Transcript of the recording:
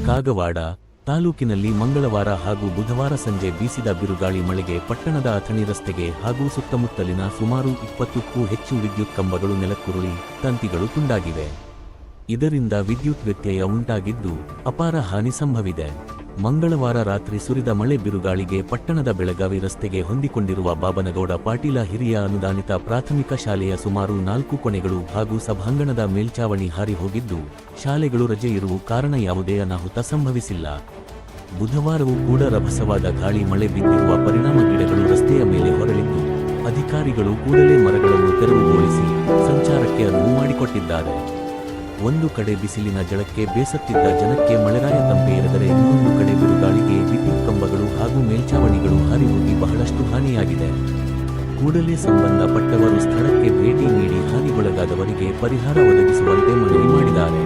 ಕಾಗವಾಡ ತಾಲೂಕಿನಲ್ಲಿ ಮಂಗಳವಾರ ಹಾಗೂ ಬುಧವಾರ ಸಂಜೆ ಬೀಸಿದ ಬಿರುಗಾಳಿ ಮಳೆಗೆ ಪಟ್ಟಣದ ಅಥಣಿ ರಸ್ತೆಗೆ ಹಾಗೂ ಸುತ್ತಮುತ್ತಲಿನ ಸುಮಾರು 20ಕ್ಕೂ ಹೆಚ್ಚು ವಿದ್ಯುತ್ ಕಂಬಗಳು ನೆಲಕ್ಕುರುಳಿ ತಂತಿಗಳು ತುಂಡಾಗಿವೆ. ಇದರಿಂದ ವಿದ್ಯುತ್ ವ್ಯತ್ಯಯ ಉಂಟಾಗಿದ್ದು ಅಪಾರ ಹಾನಿ ಸಂಭವಿದೆ. ಮಂಗಳವಾರ ರಾತ್ರಿ ಸುರಿದ ಮಳೆ ಬಿರುಗಾಳಿಗೆ ಪಟ್ಟಣದ ಬೆಳಗಾವಿ ರಸ್ತೆಗೆ ಹೊಂದಿಕೊಂಡಿರುವ ಬಾಬನಗೌಡ ಪಾಟೀಲ ಹಿರಿಯ ಅನುದಾನಿತ ಪ್ರಾಥಮಿಕ ಶಾಲೆಯ ಸುಮಾರು 4 ಕೊನೆಗಳು ಹಾಗೂ ಸಭಾಂಗಣದ ಮೇಲ್ಚಾವಣಿ ಹಾರಿ ಹೋಗಿದ್ದು, ಶಾಲೆಗಳು ರಜೆ ಇರುವ ಕಾರಣ ಯಾವುದೇ ಅನಾಹುತ ಸಂಭವಿಸಿಲ್ಲ. ಬುಧವಾರವೂ ಕೂಡ ರಭಸವಾದ ಗಾಳಿ ಮಳೆ ಬಿದ್ದಿರುವ ಪರಿಣಾಮ ಗಿಡಗಳು ರಸ್ತೆಯ ಮೇಲೆ ಹೊರಳಿದ್ದು, ಅಧಿಕಾರಿಗಳು ಕೂಡಲೇ ಮರಗಳನ್ನು ತೆರವುಗೊಳಿಸಿ ಸಂಚಾರಕ್ಕೆ ಅನುವು ಮಾಡಿಕೊಟ್ಟಿದ್ದಾರೆ. ಒಂದು ಕಡೆ ಬಿಸಿಲಿನ ಜಳಕ್ಕೆ ಬೇಸತ್ತಿದ್ದ ಜನಕ್ಕೆ ಮಳೆರಾಯ ತಂಪೆ ಎರೆದರೆ ಇನ್ನೊಂದು ಕಡೆ ಬಿರುಗಾಳಿಗೆ ವಿದ್ಯುತ್ ಕಂಬಗಳು ಹಾಗೂ ಮೇಲ್ಚಾವಣಿಗಳು ಹಾರಿಹೋಗಿ ಬಹಳಷ್ಟು ಹಾನಿಯಾಗಿದೆ. ಕೂಡಲೇ ಸಂಬಂಧಪಟ್ಟವರು ಸ್ಥಳಕ್ಕೆ ಭೇಟಿ ನೀಡಿ ಹಾನಿಗೊಳಗಾದವರಿಗೆ ಪರಿಹಾರ ಒದಗಿಸುವಂತೆ ಮನವಿ ಮಾಡಿದ್ದಾರೆ.